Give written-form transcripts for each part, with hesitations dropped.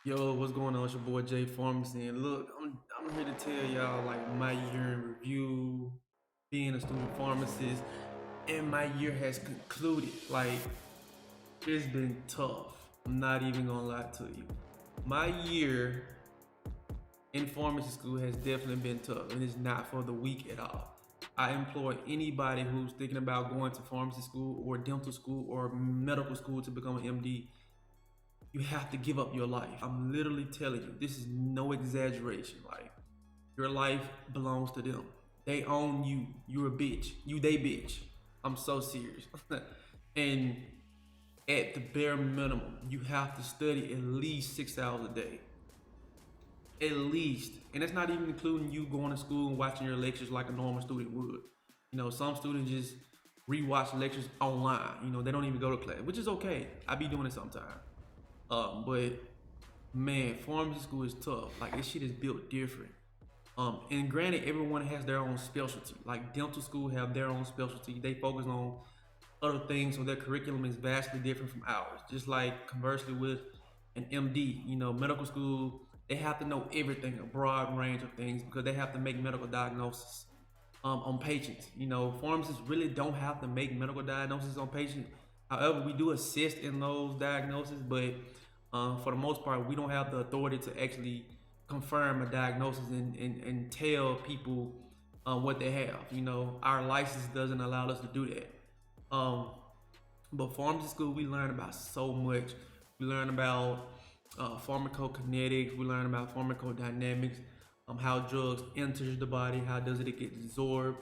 Yo, what's going on? It's your boy Jay Pharmacy, and look, I'm here to tell y'all like my year in review, being a student pharmacist, and my year has concluded. Like it's been tough. I'm not even gonna lie to you. My year in pharmacy school has definitely been tough, and it's not for the weak at all. I implore anybody who's thinking about going to pharmacy school or dental school or medical school to become an MD, you have to give up your life. I'm literally telling you, this is no exaggeration. Like, your life belongs to them. They own you. You're a bitch. You they bitch. I'm so serious. And at the bare minimum, you have to study at least 6 hours a day. At least. And that's not even including you going to school and watching your lectures like a normal student would. Some students just rewatch lectures online. They don't even go to class, which is okay. I be doing it sometimes. But man, pharmacy school is tough. Like this shit is built different. And granted, everyone has their own specialty. Like dental school have their own specialty. They focus on other things, so their curriculum is vastly different from ours. Just like conversely with an MD, medical school, they have to know everything, a broad range of things, because they have to make medical diagnosis on patients. Pharmacists really don't have to make medical diagnosis on patients. However, we do assist in those diagnoses, but for the most part, we don't have the authority to actually confirm a diagnosis and tell people what they have. Our license doesn't allow us to do that. Um, but pharmacy school, we learn about so much. We learn about pharmacokinetics. We learn about pharmacodynamics, how drugs enters the body, how does it get absorbed,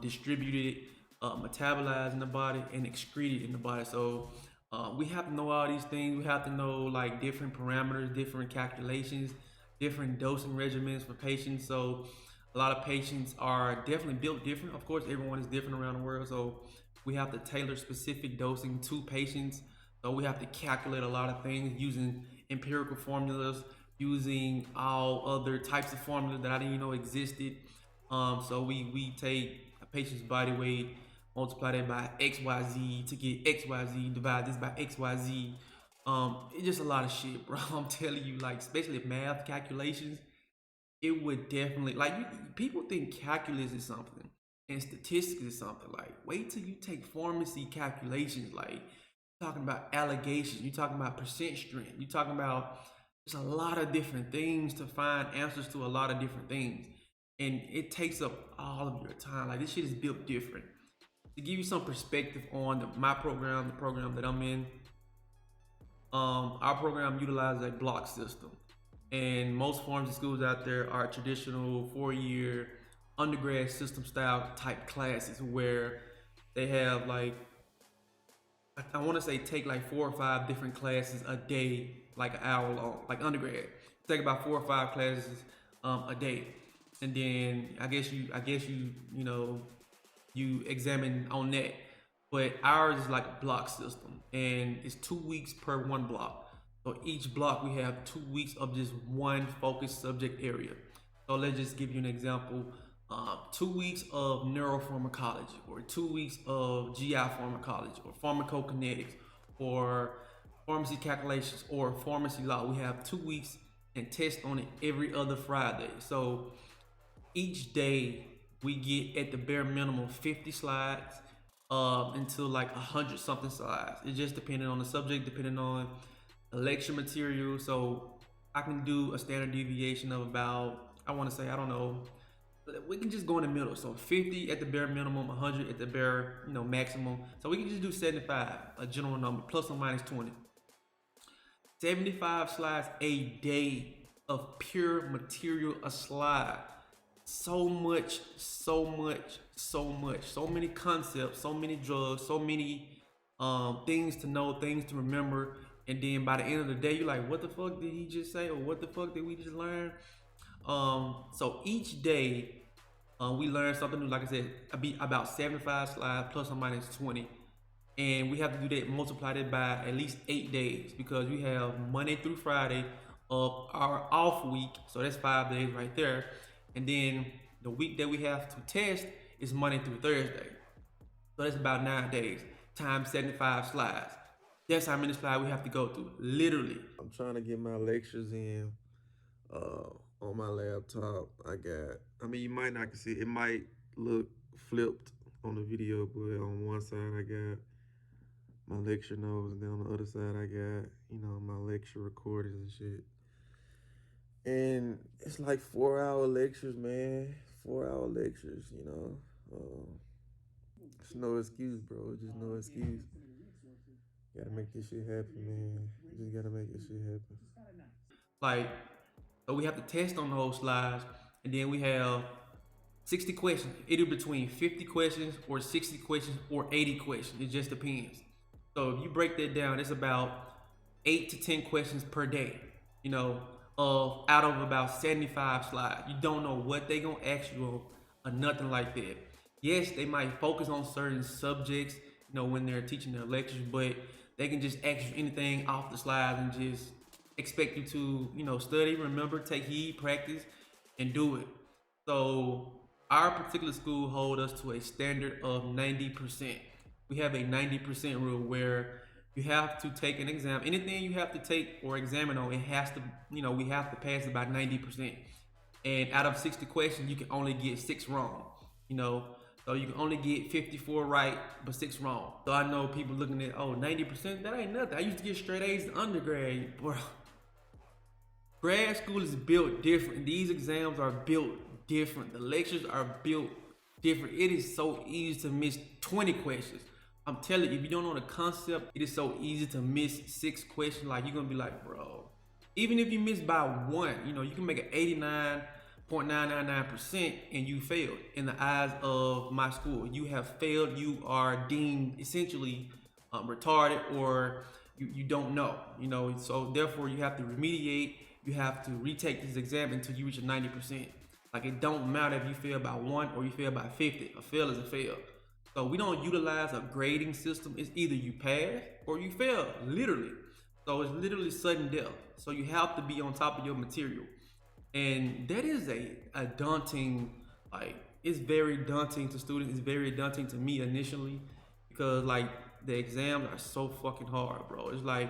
distributed, metabolized in the body, and excreted in the body. So we have to know all these things. We have to know like different parameters, different calculations, different dosing regimens for patients. So a lot of patients are definitely built different. Of course, everyone is different around the world. So we have to tailor specific dosing to patients. So we have to calculate a lot of things using empirical formulas, using all other types of formulas that I didn't even know existed. So we take a patient's body weight, multiply that by XYZ to get XYZ, divide this by XYZ. It's just a lot of shit, bro. I'm telling you, like, especially math calculations, it would definitely, like, people think calculus is something and statistics is something. Like, wait till you take pharmacy calculations. Like, you're talking about allegations, you're talking about percent strength, you're talking about there's a lot of different things to find answers to a lot of different things. And it takes up all of your time. Like, this shit is built different. To give you some perspective on my program, the program that I'm in, our program utilizes a block system, and most pharmacy schools out there are traditional 4-year undergrad system style type classes where they have like I want to say take like 4 or 5 different classes a day, like an hour long, like undergrad. Take about 4 or 5 classes a day, and then you examine on that. But ours is like a block system, and it's 2 weeks per one block. So each block we have 2 weeks of just one focused subject area. So let's just give you an example. 2 weeks of neuropharmacology, or 2 weeks of GI pharmacology, or pharmacokinetics, or pharmacy calculations, or pharmacy law. We have 2 weeks and test on it every other Friday. So each day we get at the bare minimum 50 slides until like 100 something slides. It just depending on the subject, depending on the lecture material. So I can do a standard deviation of about, I want to say, I don't know, we can just go in the middle. So 50 at the bare minimum, 100 at the bare maximum. So we can just do 75, a general number, plus or minus 20. 75 slides a day of pure material a slide. So much, so much, so much, so many concepts, so many drugs, so many things to know, things to remember. And then by the end of the day, you're like, what the fuck did he just say? Or what the fuck did we just learn? So each day we learn something new. Like I said, about 75 slides plus or minus 20. And we have to do that, multiply that by at least 8 days, because we have Monday through Friday of our off week. So that's 5 days right there. And then the week that we have to test is Monday through Thursday. So that's about 9 days times 75 slides. That's how many slides we have to go through, literally. I'm trying to get my lectures in uh, on my laptop. I mean, you might not can see it. It might look flipped on the video, but on one side I got my lecture notes, and then on the other side I got, my lecture recordings and shit. And it's like 4 hour lectures, man. 4 hour lectures. It's no excuse, bro. It's just no excuse. Gotta make this shit happen, man. You just gotta make this shit happen. Like, so we have to test on those slides, and then we have 60 questions, either between 50 questions or 60 questions or 80 questions. It just depends. So if you break that down, it's about 8 to 10 questions per day, out of about 75 slides. You don't know what they gonna ask you or nothing like that. Yes, they might focus on certain subjects, when they're teaching their lectures, but they can just ask you anything off the slides and just expect you to, study, remember, take heed, practice, and do it. So our particular school hold us to a standard of 90%. We have a 90% rule where you have to take an exam. Anything you have to take or examine on, it has to, we have to pass it by 90%. And out of 60 questions, you can only get 6 wrong. So you can only get 54 right, but 6 wrong. So I know people looking at, 90%, that ain't nothing. I used to get straight A's in undergrad, bro. Grad school is built different. These exams are built different. The lectures are built different. It is so easy to miss 20 questions. I'm telling you, if you don't know the concept, it is so easy to miss 6 questions. Like, you're gonna be like, bro. Even if you miss by 1, you can make an 89.999% and you failed in the eyes of my school. You have failed. You are deemed essentially retarded, or you don't know. So therefore you have to remediate. You have to retake this exam until you reach a 90%. Like, it don't matter if you fail by 1 or you fail by 50. A fail is a fail. So we don't utilize a grading system. It's either you pass or you fail, literally. So it's literally sudden death. So you have to be on top of your material. And that is a daunting, like, it's very daunting to students. It's very daunting to me initially, because like the exams are so fucking hard, bro. It's like,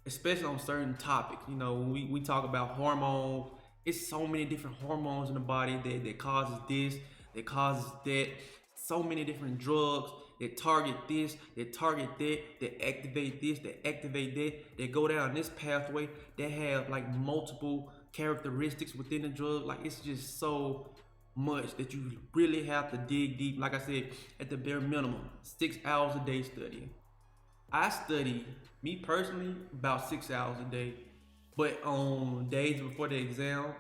especially on certain topics, when we talk about hormones, it's so many different hormones in the body that causes this, that causes that. So many different drugs that target this, that target that activate this, that activate that go down this pathway, that have like multiple characteristics within the drug. Like, it's just so much that you really have to dig deep. Like I said, at the bare minimum, 6 hours a day studying. I study, me personally, about 6 hours a day. But on days before the exam,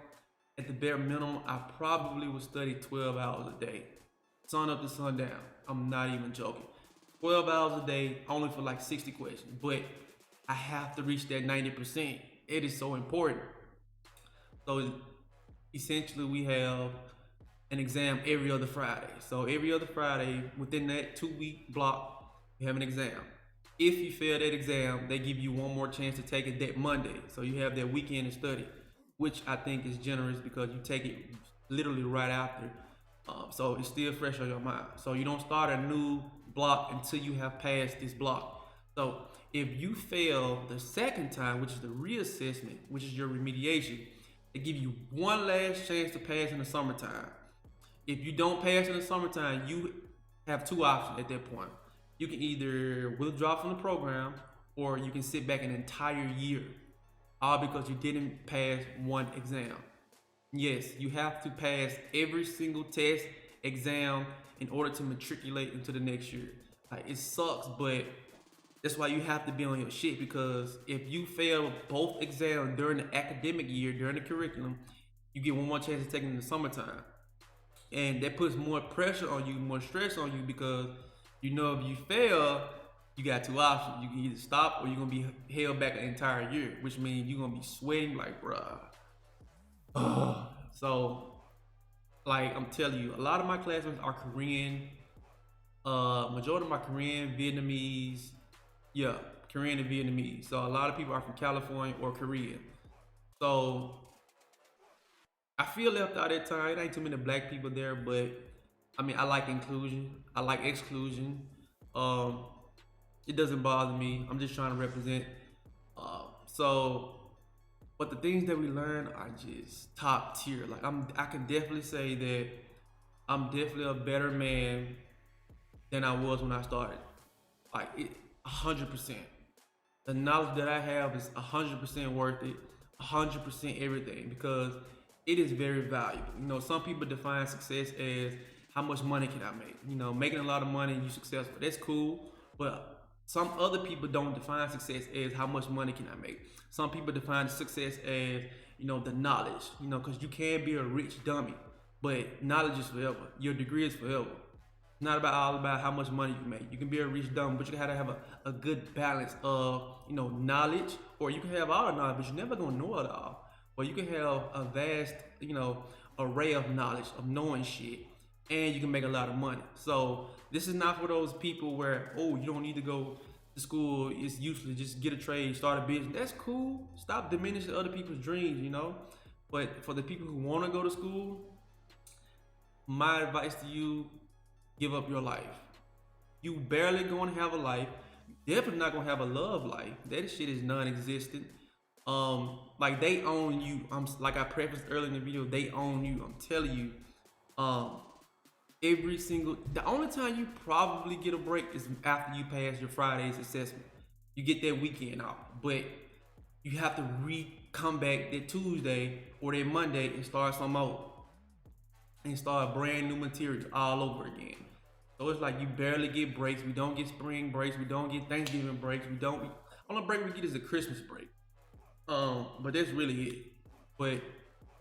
at the bare minimum, I probably would study 12 hours a day. Sun up to sundown. I'm not even joking. 12 hours a day, only for like 60 questions. But I have to reach that 90%. It is so important. So essentially, we have an exam every other Friday. So every other Friday, within that 2-week block, you have an exam. If you fail that exam, they give you one more chance to take it that Monday. So you have that weekend to study, which I think is generous because you take it literally right after. So it's still fresh on your mind. So you don't start a new block until you have passed this block. So if you fail the second time, which is the reassessment, which is your remediation, they give you one last chance to pass in the summertime. If you don't pass in the summertime, you have 2 options at that point. You can either withdraw from the program, or you can sit back an entire year, all because you didn't pass one exam. Yes, you have to pass every single test, exam, in order to matriculate into the next year. Like, it sucks, but that's why you have to be on your shit, because if you fail both exams during the academic year, during the curriculum, you get one more chance to take it in the summertime. And that puts more pressure on you, more stress on you, because if you fail, you got 2 options. You can either stop, or you're gonna be held back an entire year, which means you're gonna be sweating like, bruh. So, like, I'm telling you, a lot of my classmates are Korean. Majority of my Korean, Vietnamese, yeah, Korean and Vietnamese. So a lot of people are from California or Korea. So I feel left out at times. It ain't too many black people there, but I mean, I like inclusion. I like exclusion. Um, It doesn't bother me. I'm just trying to represent. So, but the things that we learn are just top tier. Like I can definitely say that I'm definitely a better man than I was when I started. Like 100%. The knowledge that I have is 100% worth it, 100% everything because it is very valuable. You know, some people define success as how much money can I make. You know, making a lot of money and you successful. That's cool, but some other people don't define success as how much money can I make. Some people define success as the knowledge. Because you can be a rich dummy, but knowledge is forever. Your degree is forever. It's not about all about how much money you make. You can be a rich dumb, but you gotta have a good balance of knowledge, or you can have all the knowledge, but you're never gonna know it all. Or you can have a vast array of knowledge of knowing shit, and you can make a lot of money. So this is not for those people where you don't need to go to school. It's useless. Just get a trade, start a business. That's cool. Stop diminishing other people's dreams. But for the people who want to go to school, my advice to you: give up your life. You barely gonna have a life. You definitely not gonna have a love life. That shit is non-existent. Like they own you. Like I prefaced earlier in the video, they own you. I'm telling you. The only time you probably get a break is after you pass your Friday's assessment. You get that weekend off, but you have to come back that Tuesday or that Monday and start some more and start brand new materials all over again. So it's like you barely get breaks. We don't get spring breaks. We don't get Thanksgiving breaks. Only break we get is a Christmas break. But that's really it. But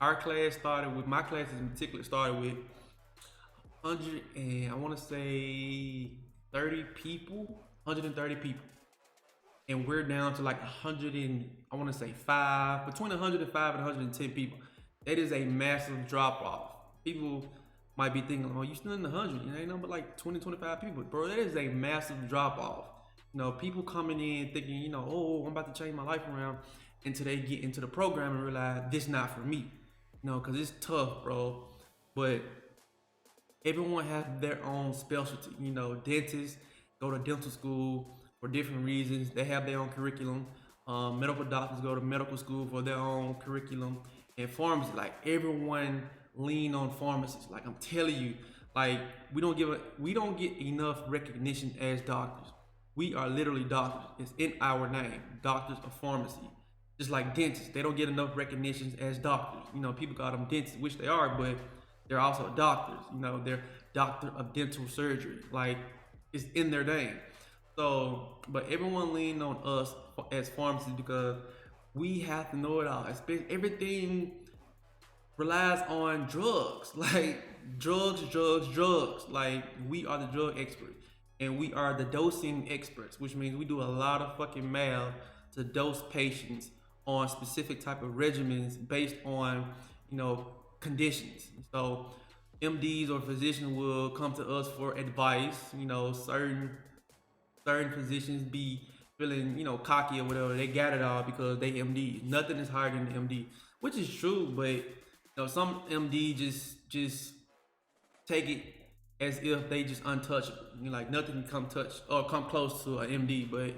my classes in particular started with 100 and I want to say 30 people, 130 people. And we're down to like 100 and I want to say between 105 and 110 people. That is a massive drop off. People might be thinking, oh, you still in the 100, ain't nothing but like 20, 25 people. Bro, that is a massive drop off. People coming in thinking, I'm about to change my life around until they get into the program and realize this not for me. Because it's tough, bro. But everyone has their own specialty. Dentists go to dental school for different reasons. They have their own curriculum. Medical doctors go to medical school for their own curriculum. And pharmacy, like everyone lean on pharmacists. Like I'm telling you, like we don't get enough recognition as doctors. We are literally doctors. It's in our name, doctors of pharmacy. Just like dentists, they don't get enough recognition as doctors. People call them dentists, which they are, but they're also doctors. They're doctor of dental surgery. Like it's in their name. So, but everyone lean on us as pharmacists because we have to know it all. Everything relies on drugs. Like drugs. Like we are the drug experts and we are the dosing experts, which means we do a lot of fucking math to dose patients on specific type of regimens based on, conditions. So MDs or physicians will come to us for advice. Certain physicians be feeling, cocky or whatever. They got it all because they MD. Nothing is higher than the MD, which is true. But some MD just take it as if they just untouchable. Like nothing can come close to an MD. But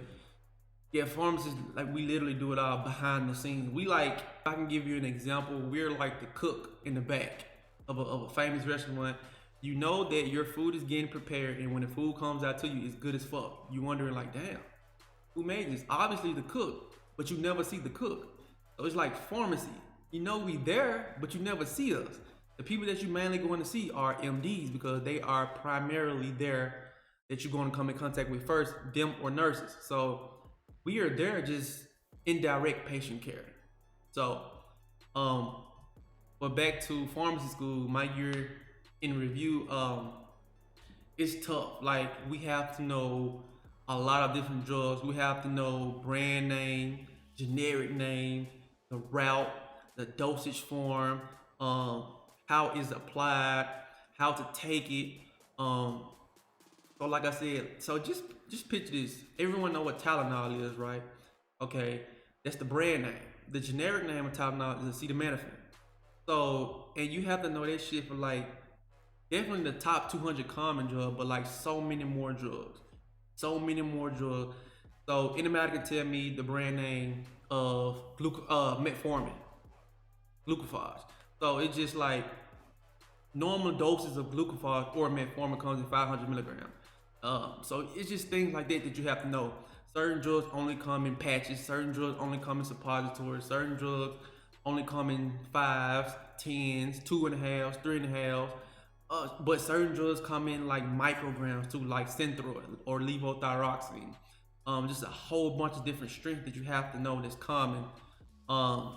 yeah, pharmacists, like we literally do it all behind the scenes. I can give you an example. We're like the cook in the back of a famous restaurant. You know that your food is getting prepared, and when the food comes out to you, it's good as fuck. You wondering like, damn, who made this? Obviously the cook, but you never see the cook. So it's like pharmacy. We there, but you never see us. The people that you mainly going to see are MDs because they are primarily there that you're going to come in contact with first, them or nurses. So we are there just indirect patient care. So, but back to pharmacy school, my year in review, it's tough. Like we have to know a lot of different drugs. We have to know brand name, generic name, the route, the dosage form, how it's applied, how to take it. So like I said, so just picture this. Everyone know what Tylenol is, right? Okay, that's the brand name. The generic name of Tylenol is acetaminophen. So, and you have to know that shit for like definitely the top 200 common drug, but like so many more drugs. So many more drugs. So anybody can tell me the brand name of metformin, glucophage. So it's just like normal doses of glucophage or metformin comes in 500 milligrams. So it's just things like that you have to know. Certain drugs only come in patches. Certain drugs only come in suppositories. Certain drugs only come in 5s, 10s, 2.5s, 3.5s. But certain drugs come in like micrograms too, like Synthroid or levothyroxine. Just a whole bunch of different strengths that you have to know that's common. And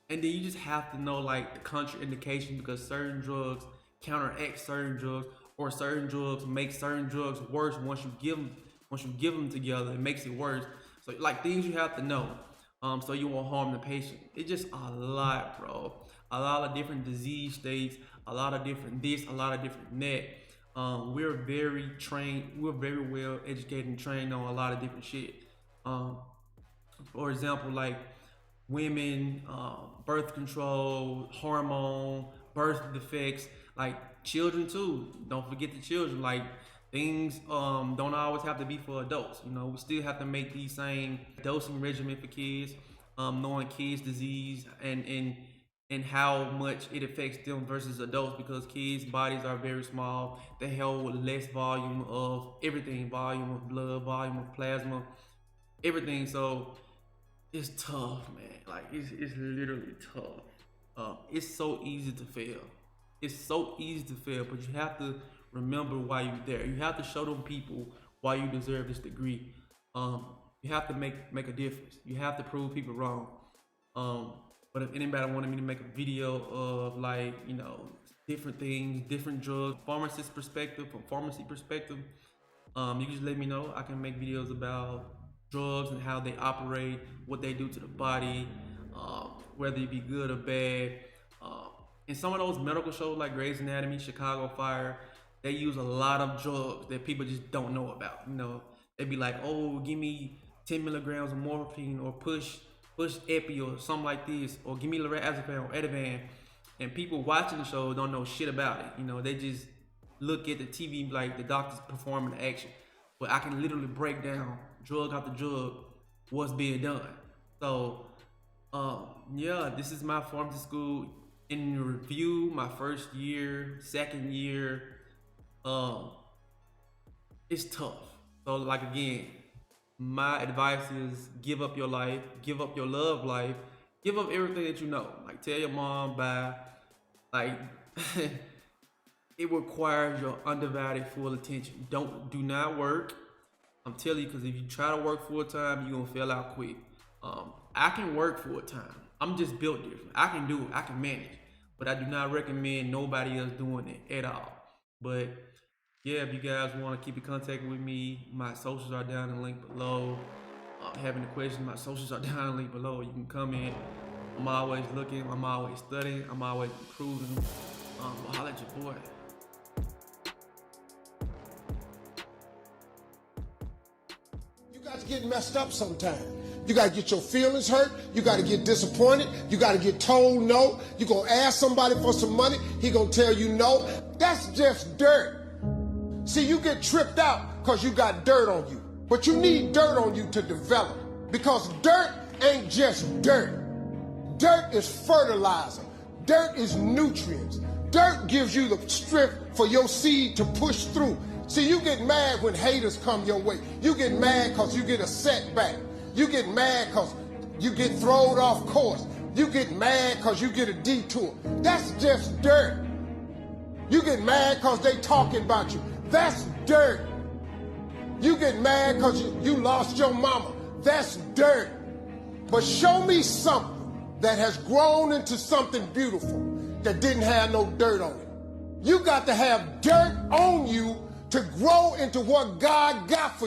then you just have to know like the contraindication, because certain drugs counteract certain drugs, or certain drugs make certain drugs worse once you give them together. It makes it worse. So like things you have to know, so you won't harm the patient. It's just a lot, bro. A lot of different disease states, a lot of different this, a lot of different that. We're very trained. We're very well educated and trained on a lot of different shit. For example, like women, birth control, hormone, birth defects, like children too. Don't forget the children. Like things don't always have to be for adults. You know, we still have to make these same dosing regimen for kids, knowing kids' disease and how much it affects them versus adults, because kids' bodies are very small. They hold less volume of everything, volume of blood, volume of plasma, everything. So it's tough, man. Like it's literally tough. It's so easy to fail. It's so easy to fail, but you have to remember why you're there. You have to show them people why you deserve this degree. You have to make a difference. You have to prove people wrong. But if anybody wanted me to make a video of like, you know, different things, different drugs, pharmacist perspective, from pharmacy perspective, you can just let me know. I can make videos about drugs and how they operate, what they do to the body, whether it be good or bad. In some of those medical shows like Grey's Anatomy, Chicago Fire, they use a lot of drugs that people just don't know about. You know, they be like, oh, give me 10 milligrams of morphine, or push epi or something like this, or give me lorazepam or Ativan. And people watching the show don't know shit about it. You know, they just look at the TV like the doctors performing the action. But I can literally break down drug after drug what's being done. So yeah, this is my pharmacy school in review, my first year, second year. It's tough. So like again, my advice is give up your life, give up your love life, give up everything that you know. Like tell your mom bye. Like it requires your undivided full attention. Do not work. I'm telling you, because if you try to work full time, you're gonna fail out quick. I can work full time. I'm just built different. I can do it. I can manage. But I do not recommend nobody else doing it at all. But yeah, if you guys want to keep in contact with me, my socials are down in the link below. Having a question, my socials are down in the link below. You can come in. I'm always looking. I'm always studying. I'm always improving. Holla at your boy. You guys get messed up sometimes. You got to get your feelings hurt. You got to get disappointed. You got to get told no. You going to ask somebody for some money. He going to tell you no. That's just dirt. See, you get tripped out because you got dirt on you. But you need dirt on you to develop. Because dirt ain't just dirt. Dirt is fertilizer. Dirt is nutrients. Dirt gives you the strength for your seed to push through. See, you get mad when haters come your way. You get mad because you get a setback. You get mad because you get thrown off course. You get mad because you get a detour. That's just dirt. You get mad because they talking about you. That's dirt. You get mad because you lost your mama. That's dirt. But show me something that has grown into something beautiful that didn't have no dirt on it. You got to have dirt on you to grow into what God got for you.